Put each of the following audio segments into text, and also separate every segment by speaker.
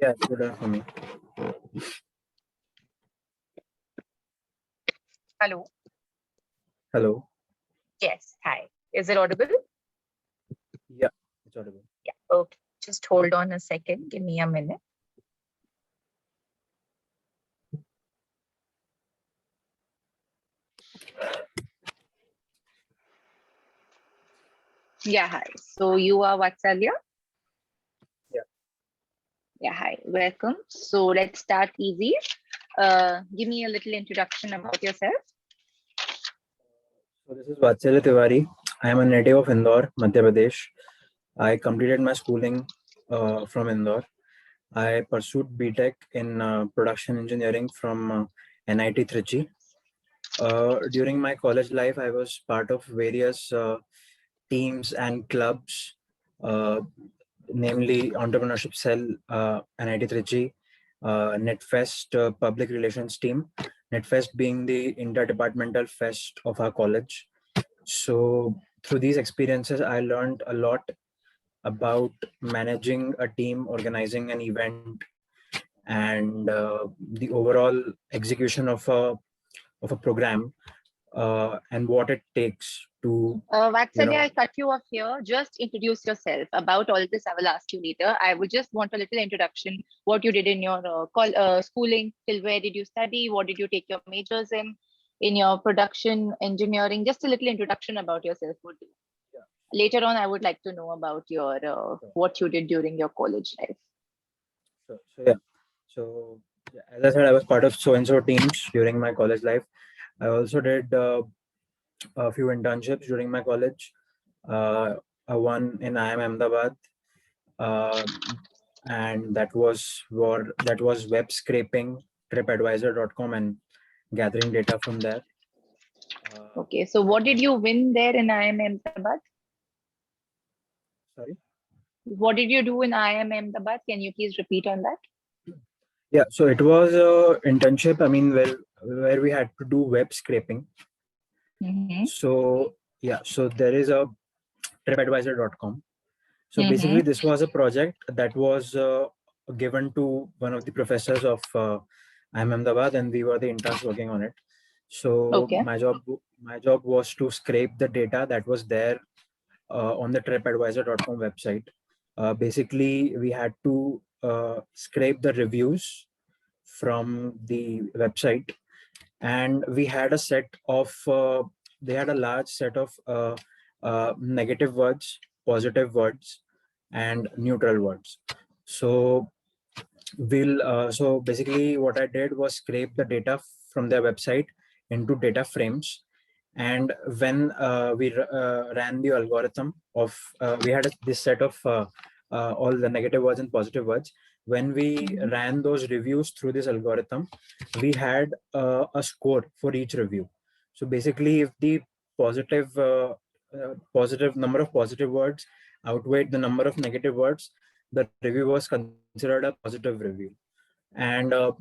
Speaker 1: Yeah, good for me.
Speaker 2: Hello.
Speaker 1: Hello.
Speaker 2: Yes. Hi. Is it audible?
Speaker 1: Yeah, it's audible.
Speaker 2: Yeah. Okay. Just hold on a second. Give me a minute. Yeah. Hi. So you are Vatsalya?
Speaker 1: Yeah.
Speaker 2: Yeah. Hi. Welcome. So let's start easy. Give me a little introduction about yourself.
Speaker 1: So this is Vatsalya Tiwari. I am a native of Indore, Madhya Pradesh. I completed my schooling from Indore. I pursued BTech in production engineering from NIT Trichy. During my college life, I was part of various teams and clubs, uh, namely Entrepreneurship Cell, NIT Trichy, NetFest Public Relations Team, NetFest being the interdepartmental fest of our college. So through these experiences, I learned a lot about managing a team, organizing an event, and the overall execution of a program, and what it takes to,
Speaker 2: Vatsalya, I'll cut you off here. Just introduce yourself. About all this, I will ask you later. I would just want a little introduction. What you did in your schooling, till where did you study? What did you take your majors in your production engineering? Just a little introduction about yourself would do.
Speaker 1: Yeah.
Speaker 2: Later on, I would like to know about your what you did during your college life.
Speaker 1: So yeah, as I said, I was part of so and so teams during my college life. I also did a few internships during my college. One in IIM Ahmedabad, uh, and that was web scraping, TripAdvisor.com, and gathering data from there.
Speaker 2: Okay, so what did you win there in IIM Ahmedabad?
Speaker 1: Sorry.
Speaker 2: What did you do in IIM Ahmedabad? Can you please repeat on that?
Speaker 1: Yeah, so it was a internship. I mean, where we had to do web scraping. So yeah, so there is a TripAdvisor.com. So basically, this was a project that was given to one of the professors of IIM Ahmedabad, and we were the interns working on it. So my job was to scrape the data that was there on the TripAdvisor.com website. Basically, we had to scrape the reviews from the website, and we had a set of they had a large set of negative words, positive words, and neutral words. So so basically what I did was scrape the data from their website into data frames, and when we ran the algorithm of we had this set of all the negative words and positive words. When we ran those reviews through this algorithm, we had a score for each review. So basically, if the positive positive number of positive words outweighed the number of negative words, the review was considered a positive review. And uh,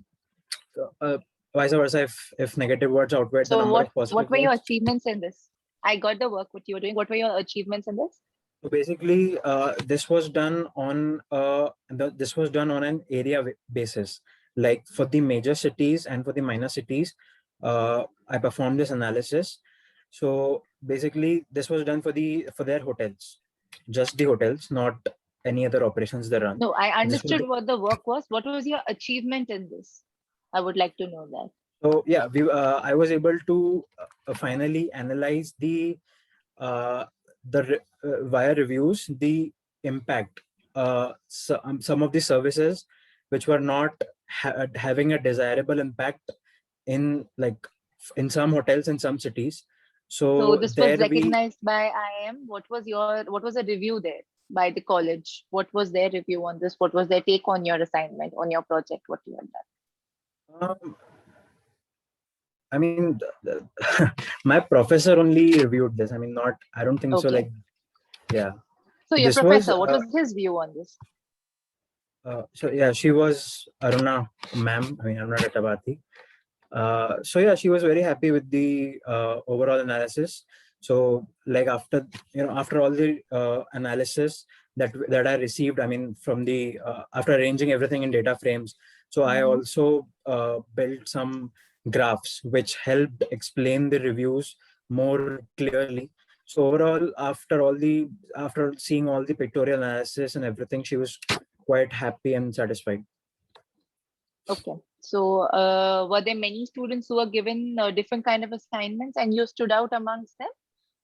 Speaker 1: vice versa, if negative words outweighed the number of positive
Speaker 2: What were your
Speaker 1: words.
Speaker 2: achievements in this? I got the work what you were doing. What were your achievements in this?
Speaker 1: So basically, this was done on this was done on an area basis. Like for the major cities and for the minor cities, I performed this analysis. So basically, this was done for their hotels, just the hotels, not any other operations they run.
Speaker 2: No, I
Speaker 1: This was
Speaker 2: understood what the work was. What was your achievement in this? I would like to know that.
Speaker 1: So yeah, I was able to finally analyze uh, via reviews the impact. Some of the services which were not having a desirable impact in in some hotels in some cities.
Speaker 2: So
Speaker 1: So
Speaker 2: this was
Speaker 1: there we
Speaker 2: recognized by IIM. What was the review there by the college? What was their review on this? What was their take on your assignment, on your project, what you had done?
Speaker 1: I mean, my professor only reviewed this. I mean, not. I don't think so.
Speaker 2: Okay.
Speaker 1: Yeah.
Speaker 2: So your
Speaker 1: This was.
Speaker 2: professor, what was his view on this?
Speaker 1: So yeah, she was Aruna ma'am. I mean, Aruna Databati. So yeah, she was very happy with the overall analysis. So like after all the analysis that I received, I mean from the after arranging everything in data frames, so I also built some graphs which helped explain the reviews more clearly. So overall, after seeing all the pictorial analysis and everything, she was quite happy and satisfied.
Speaker 2: Okay. So were there many students who were given different kind of assignments and you stood out amongst them?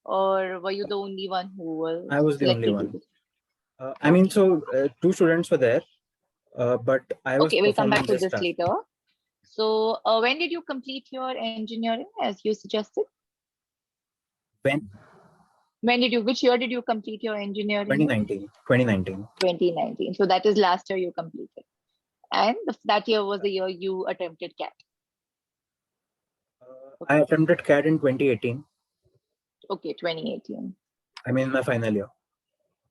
Speaker 2: Or were you the only one who was
Speaker 1: I was the only
Speaker 2: selected to
Speaker 1: one.
Speaker 2: do?
Speaker 1: I mean, so two students were there, but I was
Speaker 2: Okay, we'll come
Speaker 1: performing
Speaker 2: back to
Speaker 1: this
Speaker 2: this
Speaker 1: task.
Speaker 2: later. So when did you complete your engineering as you suggested? Which year did you complete your engineering?
Speaker 1: 2019. 2019.
Speaker 2: 2019. So that is last year you completed. And that year was the year you attempted CAT.
Speaker 1: I attempted CAT in 2018.
Speaker 2: Okay, 2018.
Speaker 1: I mean, my final year,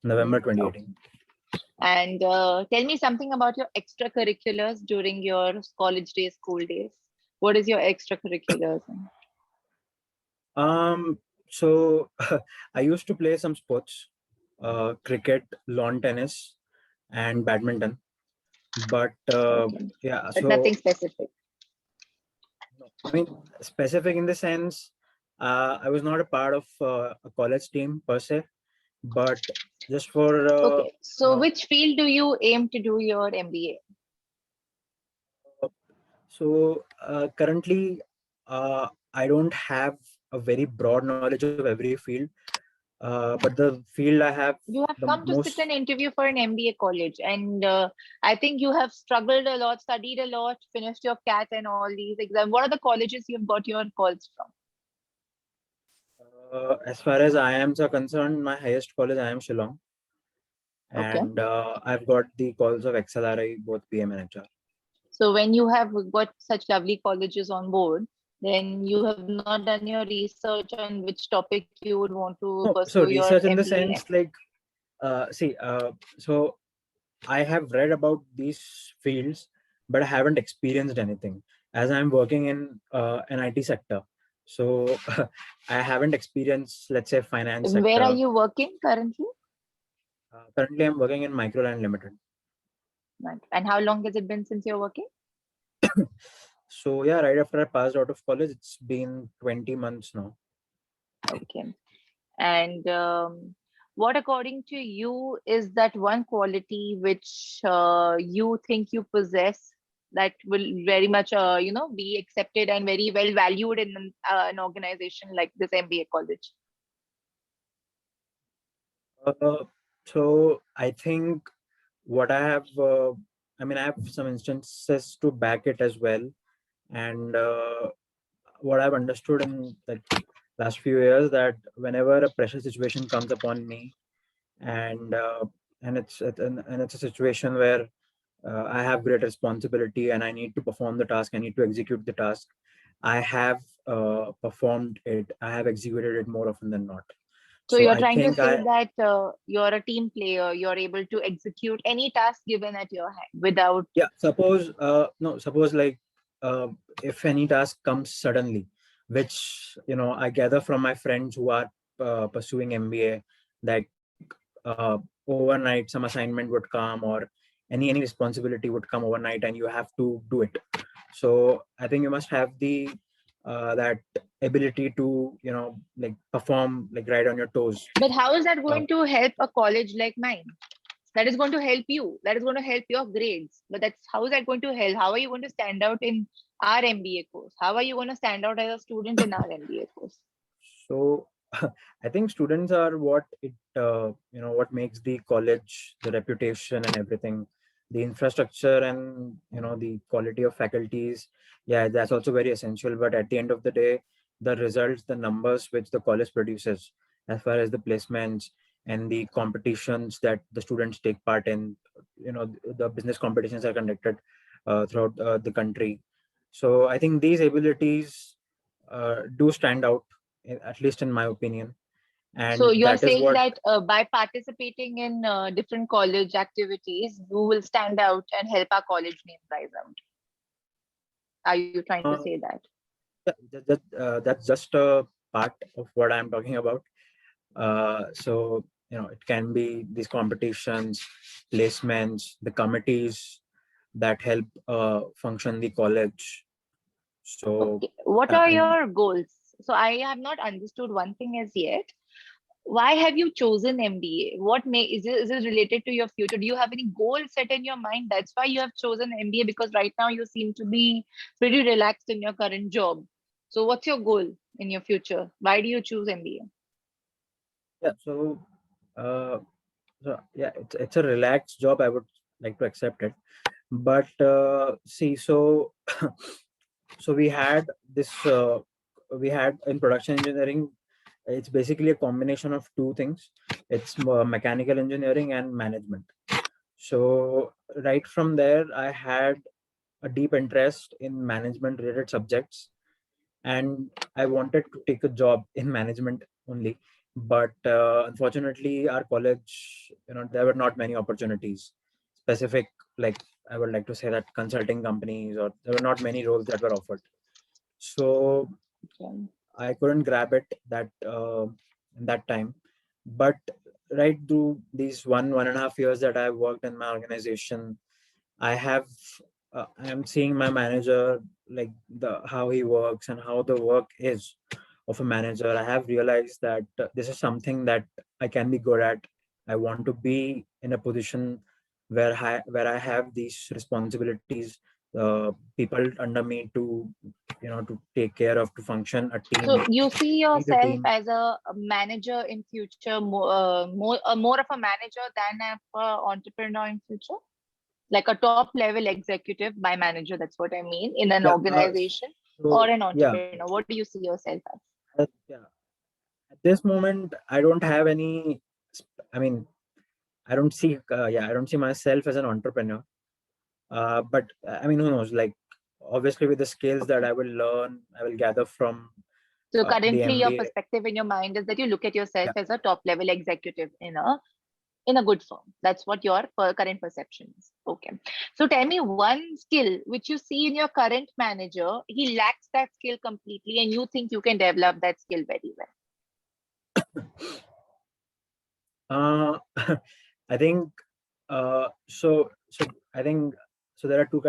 Speaker 1: November 2018.
Speaker 2: Okay. And tell me something about your extracurriculars during your college days, school days. What is your extracurriculars?
Speaker 1: So I used to play some sports, cricket, lawn tennis, and badminton. But
Speaker 2: Okay.
Speaker 1: yeah,
Speaker 2: But
Speaker 1: so
Speaker 2: nothing specific.
Speaker 1: I mean, specific in the sense, I was not a part of a college team per se, but just for
Speaker 2: Okay. So which field do you aim to do your MBA?
Speaker 1: So currently, I don't have a very broad knowledge of every field, but the field I have
Speaker 2: You have
Speaker 1: the
Speaker 2: come to sit
Speaker 1: most.
Speaker 2: an interview for an MBA college, and I think you have struggled a lot, studied a lot, finished your CAT and all these exams. What are the colleges you've got your calls from?
Speaker 1: As far as IIMs are concerned, my highest college I am Shillong,
Speaker 2: Okay.
Speaker 1: and I've got the calls of XLRI, both PM and HR.
Speaker 2: So when you have got such lovely colleges on board, then you have not done your research on which topic you would want to
Speaker 1: No, so
Speaker 2: pursue your
Speaker 1: research in the
Speaker 2: MBA.
Speaker 1: sense like, so I have read about these fields, but I haven't experienced anything as I'm working in an IT sector. So I haven't experienced, let's say, finance
Speaker 2: Where are
Speaker 1: sector.
Speaker 2: you working currently?
Speaker 1: Currently, I'm working in Microland Limited.
Speaker 2: Right. And how long has it been since you're working?
Speaker 1: So yeah, right after I passed out of college, it's been 20 months now.
Speaker 2: Okay. And what, according to you, is that one quality which you think you possess that will very much, be accepted and very well valued in an organization like this MBA college?
Speaker 1: So I think what I have, I mean, I have some instances to back it as well. And what I've understood in the last few years, that whenever a pressure situation comes upon me, and it's a situation where I have great responsibility and I need to perform the task, I need to execute the task, I have performed it, I have executed it more often than not.
Speaker 2: So
Speaker 1: So
Speaker 2: you're
Speaker 1: I
Speaker 2: trying to
Speaker 1: think
Speaker 2: say that you're a team player, you're able to execute any task given at your hand without.
Speaker 1: yeah, suppose like if any task comes suddenly, which I gather from my friends who are pursuing MBA, that overnight some assignment would come, or any responsibility would come overnight and you have to do it. So I think you must have the that ability to like perform like right on your toes.
Speaker 2: But how is that going to help a college like mine? That is going to help you. That is going to help your grades. But that's how is that going to help? How are you going to stand out in our MBA course? How are you going to stand out as a student in our MBA course?
Speaker 1: So I think students are what what makes the college, the reputation and everything, the infrastructure and the quality of faculties. Yeah, that's also very essential. But at the end of the day, the results, the numbers which the college produces, as far as the placements and the competitions that the students take part in, the business competitions are conducted throughout the country. So I think these abilities do stand out, at least in my opinion,
Speaker 2: So
Speaker 1: and
Speaker 2: you are
Speaker 1: that is
Speaker 2: saying
Speaker 1: what.
Speaker 2: that by participating in different college activities, you will stand out and help our college name rise out. Are you trying to
Speaker 1: uh,
Speaker 2: say that?
Speaker 1: that's just a part of what I'm talking about. So it can be these competitions, placements, the committees that help function the college. So
Speaker 2: Okay. What are your goals? So I have not understood one thing as yet. Why have you chosen MBA? Is it related to your future? Do you have any goal set in your mind? That's why you have chosen MBA, because right now you seem to be pretty relaxed in your current job. So what's your goal in your future? Why do you choose MBA?
Speaker 1: yeah, so it's a relaxed job. I would like to accept it, but see, so so we had in production engineering. It's basically a combination of two things. It's mechanical engineering and management. So right from there, I had a deep interest in management related subjects, and I wanted to take a job in management only. But unfortunately, our college, there were not many opportunities. Specific, like I would like to say that consulting companies, or there were not many roles that were offered. So
Speaker 2: Okay.
Speaker 1: I couldn't grab it in that time. But right through these 1.5 years that I've worked in my organization, I have I'm seeing my manager, like the how he works and how the work is of a manager. I have realized that this is something that I can be good at. I want to be in a position where I have these responsibilities, people under me to to take care of, to function a
Speaker 2: So
Speaker 1: team,
Speaker 2: you see
Speaker 1: lead a
Speaker 2: yourself
Speaker 1: team.
Speaker 2: as a manager in future, more of a manager than an entrepreneur in future, like a top level executive by manager. That's what I mean, in an
Speaker 1: Yeah.
Speaker 2: organization or
Speaker 1: So
Speaker 2: an
Speaker 1: yeah,
Speaker 2: entrepreneur. What do you see yourself as?
Speaker 1: yeah. At this moment, I don't have any. I mean, I don't see myself as an entrepreneur. But I mean, who knows? Like, obviously, with the skills that I will learn, I will gather from
Speaker 2: So
Speaker 1: the
Speaker 2: currently, your
Speaker 1: MBA.
Speaker 2: perspective in your mind is that you look at yourself
Speaker 1: Yeah,
Speaker 2: as a top level executive in a good firm. That's what your current perception is. Okay. So tell me one skill which you see in your current manager, he lacks that skill completely, and you think you can develop that skill very well.
Speaker 1: uh, I think so I think so. There are two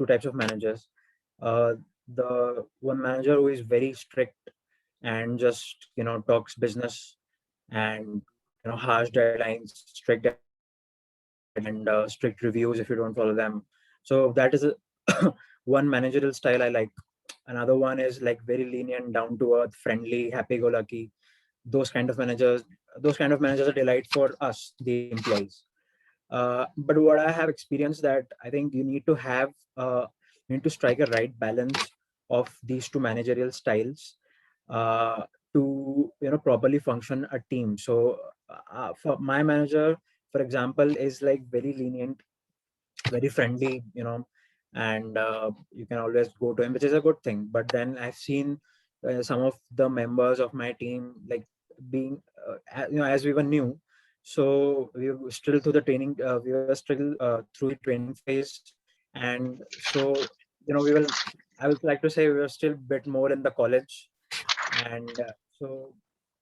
Speaker 1: types of managers. Uh, the one manager who is very strict and just talks business, and harsh deadlines, strict deadlines, and strict reviews if you don't follow them. So that is one managerial style I like. Another one is like very lenient, down to earth, friendly, happy go lucky. Those kind of managers, those kind of managers are delight for us, the employees. But what I have experienced, that I think you need to strike a right balance of these two managerial styles uh, to properly function a team. So for my manager, for example, is like very lenient, very friendly, and you can always go to him, which is a good thing. But then I've seen some of the members of my team, like being as we were new, so we were still through the training, we were still through the training phase. And so we will I would like to say we were still a bit more in the college. And so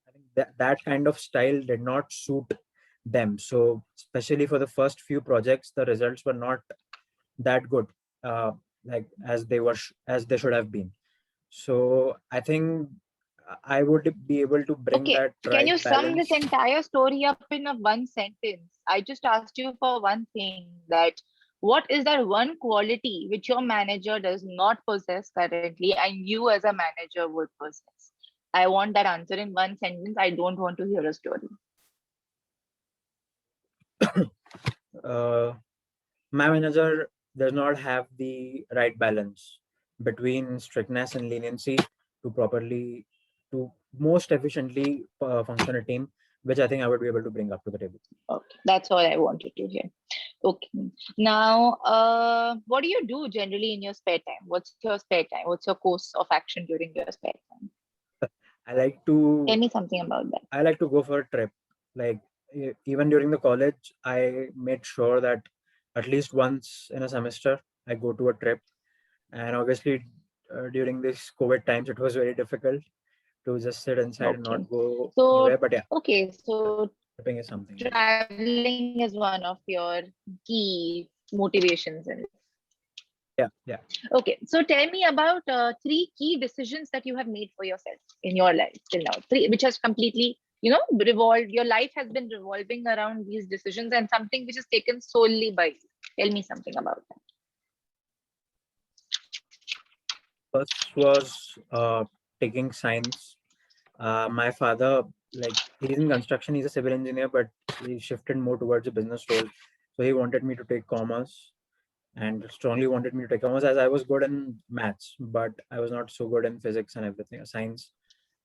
Speaker 1: I think that kind of style did not suit them. So especially for the first few projects, the results were not that good, uh, like as they should have been. So I think I would be able to bring
Speaker 2: Okay,
Speaker 1: that
Speaker 2: can
Speaker 1: right
Speaker 2: you sum this
Speaker 1: balance.
Speaker 2: entire story up in a one sentence? I just asked you for one thing, that what is that one quality which your manager does not possess currently and you as a manager would possess? I want that answer in one sentence. I don't want to hear a story.
Speaker 1: uh, my manager does not have the right balance between strictness and leniency to most efficiently function a team, which I think I would be able to bring up to the table.
Speaker 2: Okay, that's all I wanted to hear. Okay. Now, what do you do generally in your spare time? What's your spare time? What's your course of action during your spare time?
Speaker 1: I like
Speaker 2: Tell
Speaker 1: to
Speaker 2: me something about that.
Speaker 1: I like to go for a trip. Like even during the college, I made sure that at least once in a semester I go to a trip. And obviously, during this COVID times, it was very difficult. to just sit inside and
Speaker 2: Okay.
Speaker 1: not go
Speaker 2: So,
Speaker 1: anywhere. But yeah,
Speaker 2: okay, so
Speaker 1: tripping is something.
Speaker 2: traveling is one of your key motivations in life.
Speaker 1: Yeah.
Speaker 2: Okay, so tell me about three key decisions that you have made for yourself in your life till now. Three, which has completely, revolved. Your life has been revolving around these decisions, and something which is taken solely by you. Tell me something about that.
Speaker 1: First was taking science. My father, like, he's in construction, he's a civil engineer, but he shifted more towards a business role. So he wanted me to take commerce and strongly wanted me to take commerce, as I was good in maths, but I was not so good in physics and everything, science,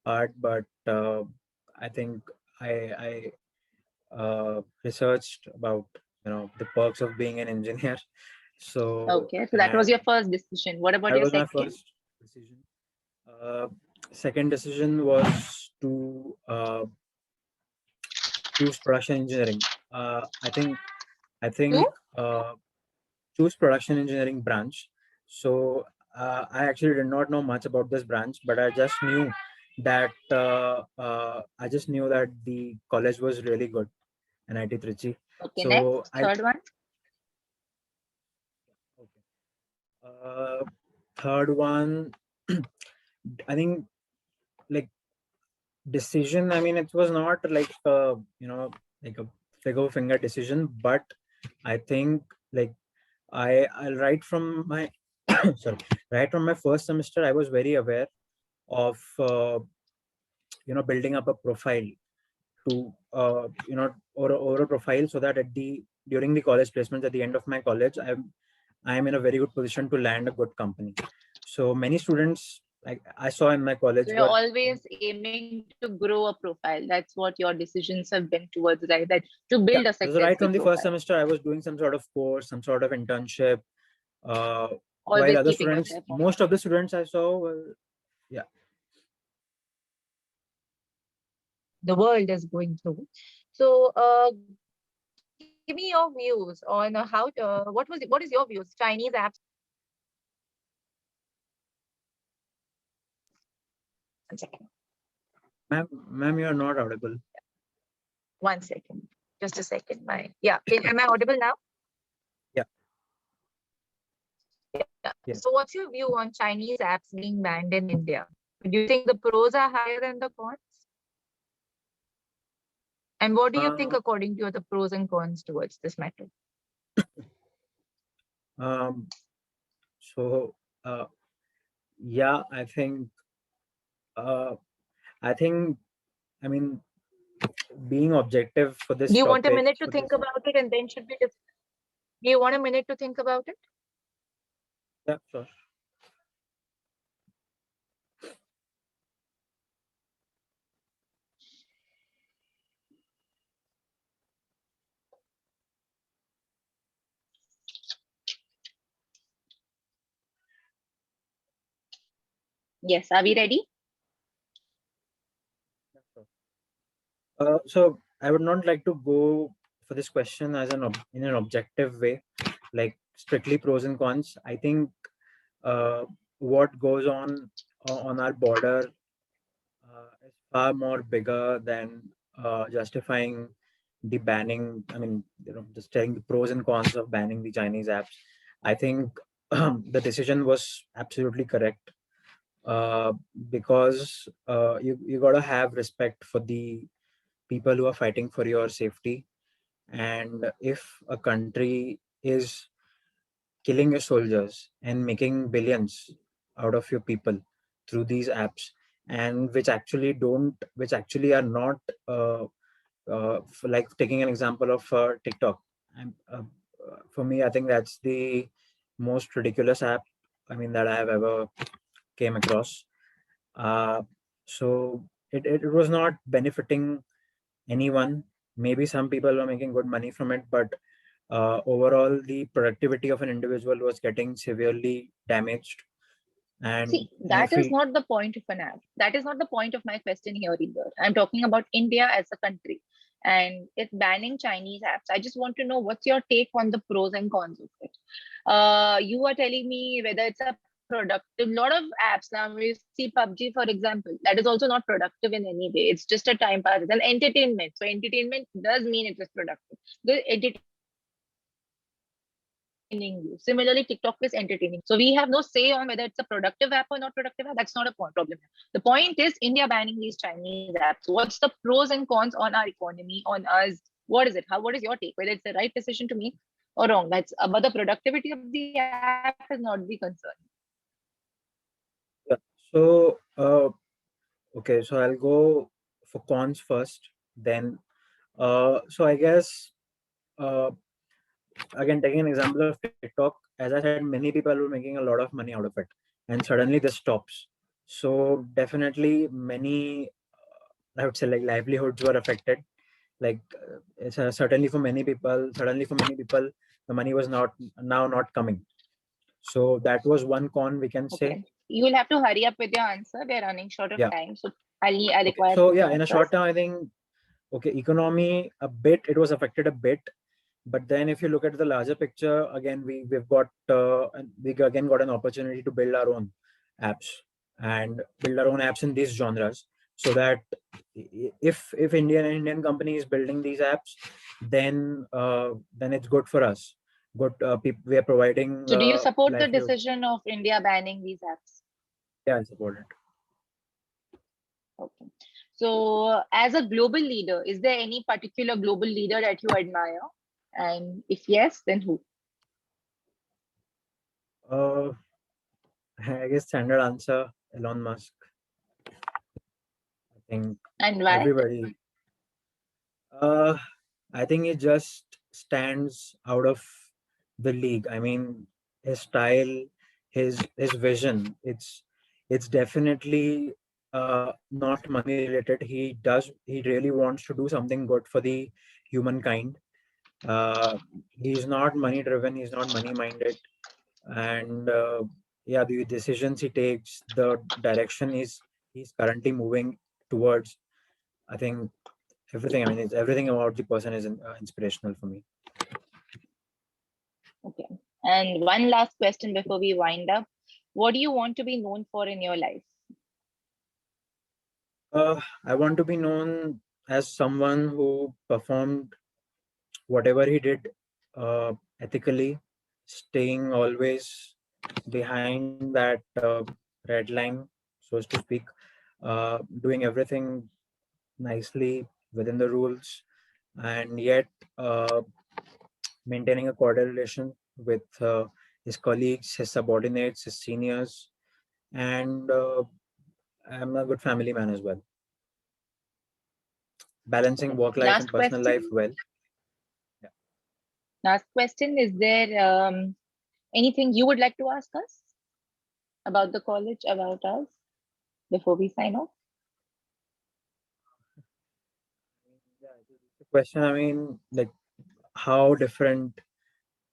Speaker 1: art. But I think I researched about the perks of being an engineer. So,
Speaker 2: Okay, so that was
Speaker 1: and
Speaker 2: your first decision. What about
Speaker 1: that
Speaker 2: your
Speaker 1: was my
Speaker 2: second?
Speaker 1: first decision. Uh, Second decision was to choose production engineering. I think
Speaker 2: Two?
Speaker 1: choose production engineering branch. So I actually did not know much about this branch, but I just knew that the college was really good, NIT Trichy.
Speaker 2: Okay,
Speaker 1: So
Speaker 2: next, third one.
Speaker 1: okay. Third one, I think, like, decision. I mean, it was not like like a figure finger decision, but I think, like, I'll write from my sorry, right from my first semester, I was very aware of building up a profile to over a profile, so that during the college placements at the end of my college, I'm in a very good position to land a good company. So many students, like, I saw in my college,
Speaker 2: So you're
Speaker 1: were
Speaker 2: always aiming to grow a profile. That's what your decisions have been towards, right? That to
Speaker 1: yeah.
Speaker 2: build a
Speaker 1: So right
Speaker 2: successful
Speaker 1: from the first
Speaker 2: profile.
Speaker 1: semester, I was doing some sort of course, some sort of internship. Uh, while
Speaker 2: Always
Speaker 1: other
Speaker 2: keeping
Speaker 1: students,
Speaker 2: yourself on.
Speaker 1: most of the students I saw were, yeah.
Speaker 3: The world is going through. So, give me your views on what is your views? Chinese apps. One second.
Speaker 1: Ma'am, you are not audible.
Speaker 3: One second. Just a second. Am I audible now?
Speaker 1: Yeah.
Speaker 3: Yeah.
Speaker 1: Yeah.
Speaker 3: So, what's your view on Chinese apps being banned in India? Do you think the pros are higher than the cons? And what do you think, according to you, are the pros and cons towards this matter?
Speaker 1: So, yeah, I think, I think, I mean, being objective for this
Speaker 3: Do you want a
Speaker 1: topic,
Speaker 3: minute to think about it, and then should we just? Do you want a minute to think about it?
Speaker 1: Yeah, sure.
Speaker 2: Yes, are we ready?
Speaker 1: So I would not like to go for this question as in an objective way, like strictly pros and cons. I think what goes on our border is far more bigger than justifying the banning. I mean, just telling the pros and cons of banning the Chinese apps. I think the decision was absolutely correct, uh, because you gotta have respect for the people who are fighting for your safety. And if a country is killing your soldiers and making billions out of your people through these apps, and which actually are not, like, taking an example of TikTok. For me, I think that's the most ridiculous app, I mean, that I have ever came across. Uh, so it was not benefiting anyone. Maybe some people were making good money from it, but overall, the productivity of an individual was getting severely damaged. And
Speaker 2: See,
Speaker 1: and
Speaker 2: that
Speaker 1: if
Speaker 2: is
Speaker 1: we
Speaker 2: not the point of an app. That is not the point of my question here either. I'm talking about India as a country and it's banning Chinese apps. I just want to know what's your take on the pros and cons of it. You are telling me whether it's a productive. A lot of apps now, we see PUBG, for example, that is also not productive in any way. It's just a time pass. It's an entertainment. So entertainment does mean it is productive. The entertaining you. Similarly, TikTok is entertaining. So we have no say on whether it's a productive app or not productive app. That's not a problem. The point is India banning these Chinese apps. What's the pros and cons on our economy, on us? What is it? What is your take? Whether it's the right decision to make or wrong. That's about the productivity of the app is not the concern.
Speaker 1: Yeah. So, okay, so I'll go for cons first. Then, so I guess, again, taking an example of TikTok, as I said, many people were making a lot of money out of it, and suddenly this stops. So definitely, many, I would say, like livelihoods were affected. Like certainly for many people, the money was not coming. So that was one con we can say.
Speaker 2: Okay. You will have to hurry up with your answer. We're running short of time. So I'll require.
Speaker 1: So yeah, in a short term, I think, okay, economy a bit, it was affected a bit. But then if you look at the larger picture, again, we've got, we again got an opportunity to build our own apps and build our own apps in these genres, so that if Indian company is building these apps, then it's good for us. Good, we are providing.
Speaker 2: So do you support the
Speaker 1: livelihood.
Speaker 2: decision of India banning these apps?
Speaker 1: Yeah, I support it.
Speaker 2: Okay. So as a global leader, is there any particular global leader that you admire? And if yes, then who?
Speaker 1: I guess standard answer, Elon Musk. I think.
Speaker 2: And why?
Speaker 1: Everybody. I think it just stands out of the league. I mean, his style, his vision. It's definitely not money related. He really wants to do something good for the humankind. He's not money driven. He's not money minded, and yeah, the decisions he takes, the direction he's currently moving towards. I think everything. I mean, it's everything about the person is inspirational for me.
Speaker 2: Okay. And one last question before we wind up. What do you want to be known for in your life?
Speaker 1: I want to be known as someone who performed whatever he did ethically, staying always behind that red line, so as to speak, doing everything nicely within the rules, and yet maintaining a cordial relation with his colleagues, his subordinates, his seniors, and I'm a good family man as well. Balancing work life
Speaker 2: Last
Speaker 1: and personal
Speaker 2: question.
Speaker 1: life well. Yeah.
Speaker 2: Last question. Is there anything you would like to ask us about the college, about us, before we sign off?
Speaker 1: The question, I mean, like, how different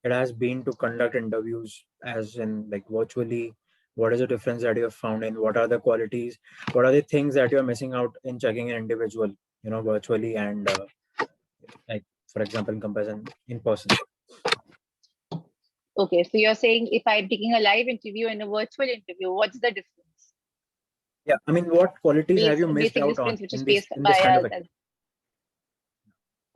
Speaker 1: it has been to conduct interviews as in like virtually. What is the difference that you have found in? What are the qualities? What are the things that you're missing out in checking an individual, virtually and like, for example, in comparison in person?
Speaker 2: Okay, so you're saying if I'm taking a live interview and a virtual interview, what's the difference?
Speaker 1: Yeah, I mean, what qualities have you missed
Speaker 2: Basic
Speaker 1: out
Speaker 2: difference
Speaker 1: on
Speaker 2: which is
Speaker 1: in
Speaker 2: faced
Speaker 1: this
Speaker 2: by
Speaker 1: kind of
Speaker 2: us.
Speaker 1: activity?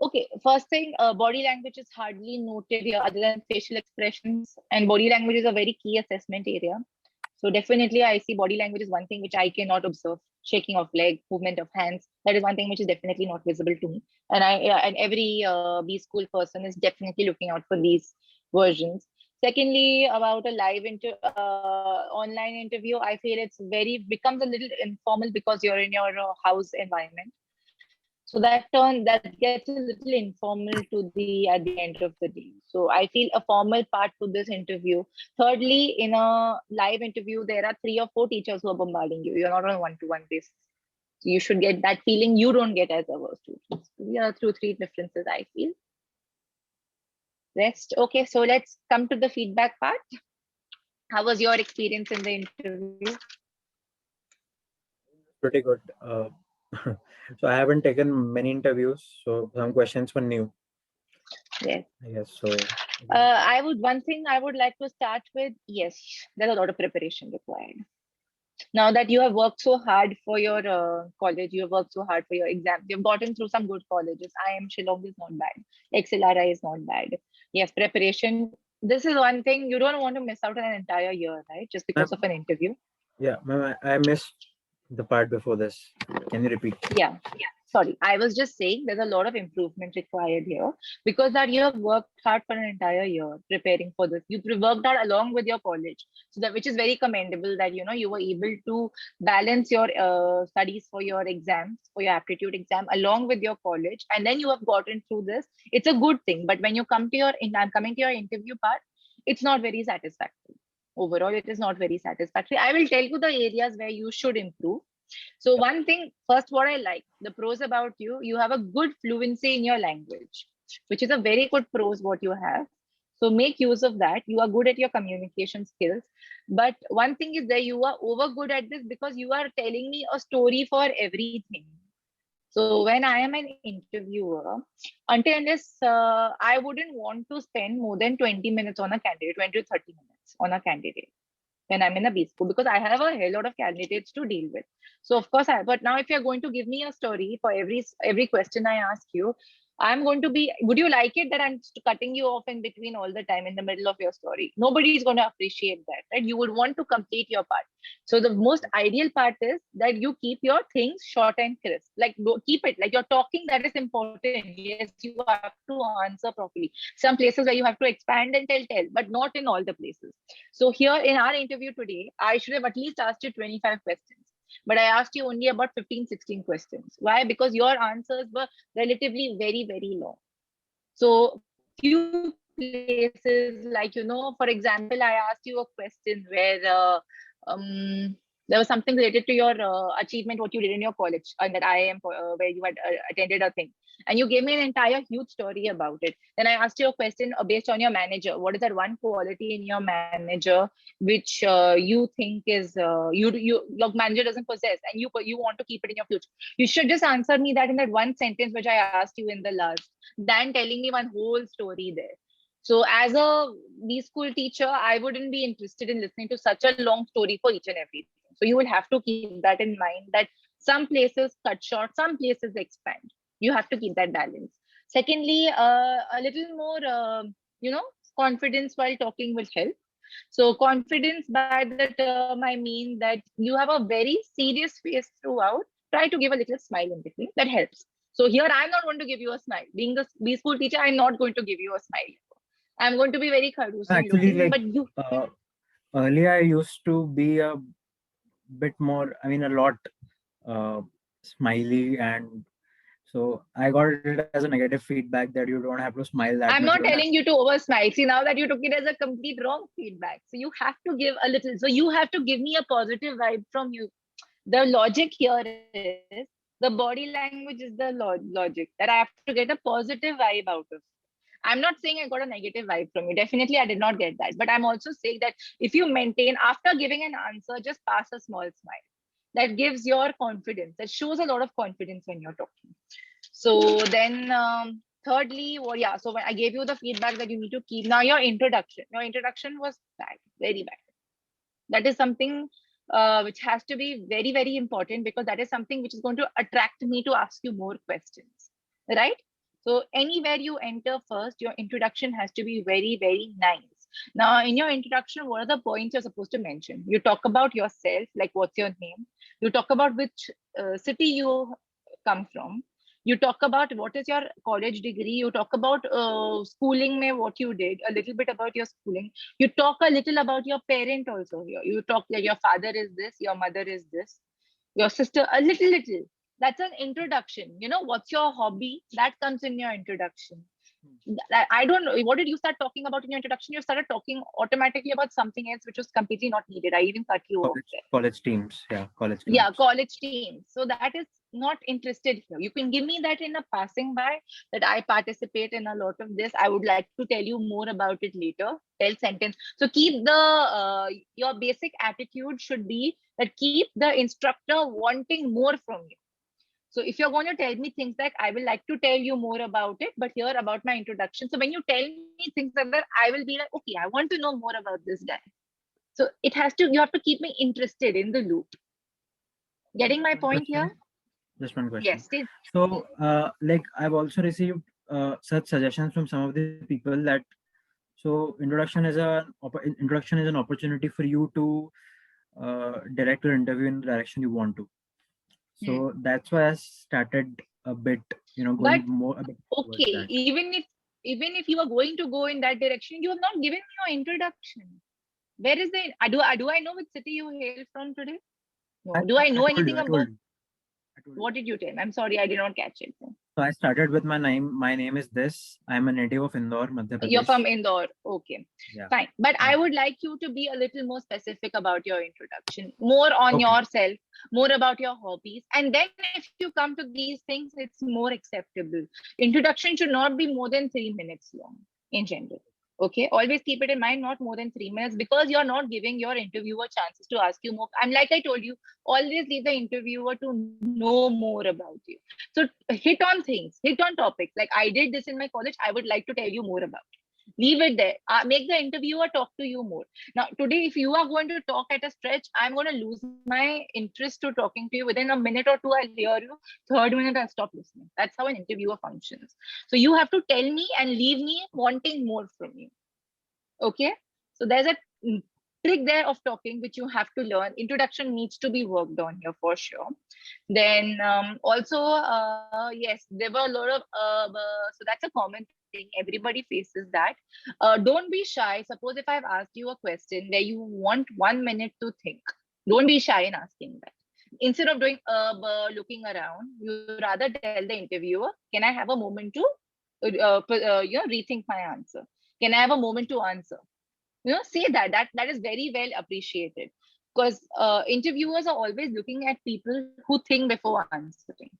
Speaker 2: Okay, first thing, body language is hardly noted here other than facial expressions, and body language is a very key assessment area. So definitely I see body language is one thing which I cannot observe. Shaking of leg, movement of hands, that is one thing which is definitely not visible to me. And and every B school person is definitely looking out for these versions. Secondly, about a live online interview, I feel becomes a little informal because you're in your house environment. So that gets a little informal at the end of the day. So I feel a formal part to this interview. Thirdly, in a live interview, there are 3 or 4 teachers who are bombarding you. You're not on a one-to-one basis. So you should get that feeling you don't get as our students. These are 3 differences I feel. Rest. Okay, so let's come to the feedback part. How was your experience in the interview?
Speaker 1: Pretty good. So I haven't taken many interviews, so some questions were new.
Speaker 2: Yes.
Speaker 1: I guess so.
Speaker 2: One thing I would like to start with, yes, there's a lot of preparation required. Now that you have worked so hard for your college, you have worked so hard for your exams, you've gotten through some good colleges. Shillong is not bad. XLRI is not bad. Yes, preparation. This is one thing you don't want to miss out on an entire year, right? Just because of an interview.
Speaker 1: Yeah, ma'am, I missed the part before this. Can you repeat?
Speaker 2: Yeah. Sorry, I was just saying there's a lot of improvement required here because that you have worked hard for an entire year preparing for this. You worked out along with your college, so that which is very commendable that you were able to balance your studies for your exams, for your aptitude exam along with your college, and then you have gotten through this. It's a good thing, but when you come to I'm coming to your interview part, it's not very satisfactory. Overall, it is not very satisfactory. I will tell you the areas where you should improve. So one thing, first, what I like, the pros about you have a good fluency in your language, which is a very good pros what you have. So make use of that. You are good at your communication skills. But one thing is that you are over good at this because you are telling me a story for everything. So when I am an interviewer, until unless I wouldn't want to spend more than 20 minutes on a candidate, 20 to 30 minutes on a candidate when I'm in a B school, because I have a hell lot of candidates to deal with. So of course but now if you're going to give me a story for every question I ask you, I'm going to be, would you like it that I'm cutting you off in between all the time in the middle of your story? Nobody is going to appreciate that, right? You would want to complete your part. So the most ideal part is that you keep your things short and crisp. Like keep it, like you're talking, that is important. Yes, you have to answer properly. Some places where you have to expand and tell, but not in all the places. So here in our interview today, I should have at least asked you 25 questions. But I asked you only about 15, 16 questions. Why? Because your answers were relatively very, very long. So few places, like, for example, I asked you a question where there was something related to your achievement, what you did in your college, and that IIM where you had attended a thing. And you gave me an entire huge story about it. Then I asked you a question based on your manager. What is that one quality in your manager which you think is your manager doesn't possess, and you want to keep it in your future? You should just answer me that in that one sentence which I asked you in the last, than telling me one whole story there. So as a B school teacher, I wouldn't be interested in listening to such a long story for each and everything. So you will have to keep that in mind, that some places cut short, some places expand. You have to keep that balance. Secondly, a little more, confidence while talking will help. So confidence, by the term, I mean that you have a very serious face throughout. Try to give a little smile in between. That helps. So here, I'm not going to give you a smile. Being the B school teacher, I'm not going to give you a smile. I'm going to be very khadusi
Speaker 1: Actually,
Speaker 2: looking,
Speaker 1: like,
Speaker 2: but you.
Speaker 1: earlier I used to be a bit more, a lot smiley, and so I got it as a negative feedback that you don't have to smile that
Speaker 2: I'm
Speaker 1: much.
Speaker 2: not telling you to over smile. See, now that you took it as a complete wrong feedback. So you have to give a little. So you have to give me a positive vibe from you. The logic here is the body language is the logic that I have to get a positive vibe out of. I'm not saying I got a negative vibe from you. Definitely, I did not get that. But I'm also saying that if you maintain, after giving an answer, just pass a small smile. That gives your confidence. That shows a lot of confidence when you're talking. So then, thirdly, so when I gave you the feedback that you need to keep. Now, your introduction was bad, very bad. That is something which has to be very, very important, because that is something which is going to attract me to ask you more questions, right? So anywhere you enter first, your introduction has to be very, very nice. Now, in your introduction, what are the points you're supposed to mention? You talk about yourself, like what's your name? You talk about which city you come from. You talk about what is your college degree. You talk about schooling, what you did, a little bit about your schooling. You talk a little about your parent also here. You talk that your father is this, your mother is this, your sister, a little. That's an introduction. What's your hobby? That comes in your introduction. I don't know. What did you start talking about in your introduction? You started talking automatically about something else, which was completely not needed. I even cut you off there.
Speaker 1: College teams. Yeah, college clubs.
Speaker 2: Yeah, college teams. So that is not interested here. You can give me that in a passing by, that I participate in a lot of this. I would like to tell you more about it later. Tell sentence. So keep your basic attitude should be that keep the instructor wanting more from you. So if you're going to tell me things like, I will like to tell you more about it, but here about my introduction. So when you tell me things like that, I will be like, okay, I want to know more about this guy. So it has to, you have to keep me interested in the loop. Getting my point here?
Speaker 1: Just one question.
Speaker 2: Yes. Still.
Speaker 1: So, like I've also received such suggestions from some of the people that so introduction is an opportunity for you to direct your interview in the direction you want to. So that's why I started a bit, going
Speaker 2: But,
Speaker 1: more a bit towards
Speaker 2: okay,
Speaker 1: that.
Speaker 2: even if you are going to go in that direction, you have not given me your introduction. Where is the do I know which city you hail from today? No. Do I know anything about? What did you tell? I'm sorry, I did not catch it.
Speaker 1: So I started with my name. My name is this. I'm a native of Indore, Madhya Pradesh.
Speaker 2: You're from Indore. Okay.
Speaker 1: Yeah.
Speaker 2: Fine. But I would like you to be a little more specific about your introduction, more on yourself, more about your hobbies. And then if you come to these things, it's more acceptable. Introduction should not be more than 3 minutes long in general. Okay, always keep it in mind, not more than 3 minutes, because you're not giving your interviewer chances to ask you more. And like I told you, always leave the interviewer to know more about you. So hit on things, hit on topics. Like, I did this in my college, I would like to tell you more about it. Leave it there. Make the interviewer talk to you more. Now, today, if you are going to talk at a stretch, I'm going to lose my interest to talking to you. Within a minute or two, I'll hear you. Third minute, I'll stop listening. That's how an interviewer functions. So you have to tell me and leave me wanting more from you. Okay? So there's a trick there of talking, which you have to learn. Introduction needs to be worked on here for sure. Then also, yes, there were a lot of, so that's a common thing. Everybody faces that. Don't be shy. Suppose if I've asked you a question where you want 1 minute to think, don't be shy in asking that. Instead of doing looking around, you rather tell the interviewer, can I have a moment to rethink my answer? Can I have a moment to answer? Say that is very well appreciated, because interviewers are always looking at people who think before answering.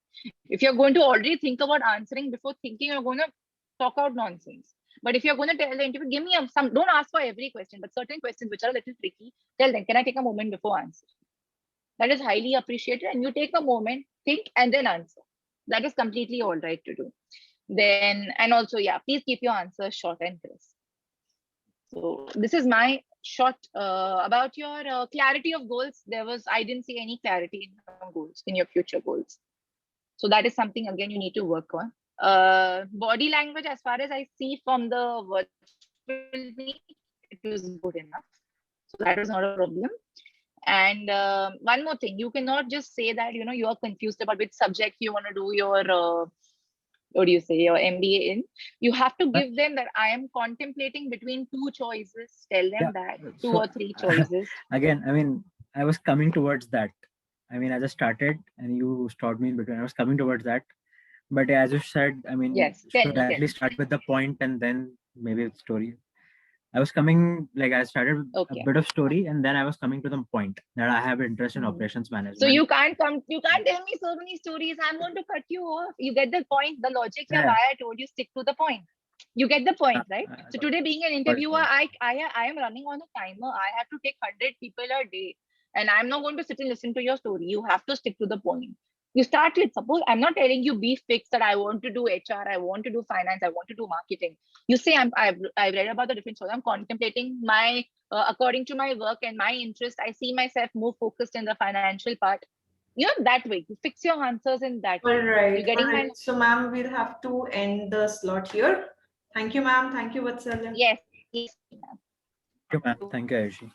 Speaker 2: If you're going to already think about answering before thinking, you're going to talk out nonsense. But if you're going to tell the interviewer, give me some, don't ask for every question, but certain questions which are a little tricky, tell them, can I take a moment before answering? That is highly appreciated, and you take a moment, think, and then answer. That is completely all right to do. Then, and also, yeah, please keep your answers short and crisp. So this is my short about your clarity of goals. I didn't see any clarity in your goals, in your future goals. So that is something, again, you need to work on. Body language, as far as I see from the virtual meet, it was good enough. So that is not a problem. And one more thing, you cannot just say that, you are confused about which subject you want to do your what do you say, your MBA in. You have to give them that I am contemplating between 2 choices. Tell them that 2 or 3 choices.
Speaker 1: Again, I mean, I was coming towards that. I mean, I just started and you stopped me in between. I was coming towards that. But as you said, I mean,
Speaker 2: yes,
Speaker 1: should at least start with the point and then maybe with story. I was coming, like I started a bit of story and then I was coming to the point that I have interest in operations management.
Speaker 2: So you can't tell me so many stories. I'm going to cut you off. You get the point, the logic here, why I told you stick to the point. You get the point, right? So today, being an interviewer, I am running on a timer. I have to take 100 people a day, and I'm not going to sit and listen to your story. You have to stick to the point. You start with, suppose I'm not telling you be fixed that I want to do HR, I want to do finance, I want to do marketing. You say I've read about the different choices. I'm contemplating my according to my work and my interest. I see myself more focused in the financial part. That way you fix your answers in that way.
Speaker 4: All right.
Speaker 2: You're getting my...
Speaker 4: So, ma'am, we'll have to end the slot here. Thank you, ma'am. Thank you, Vatsalya.
Speaker 2: Yes.
Speaker 1: Thank you, ma'am. Thank you, Ayushi.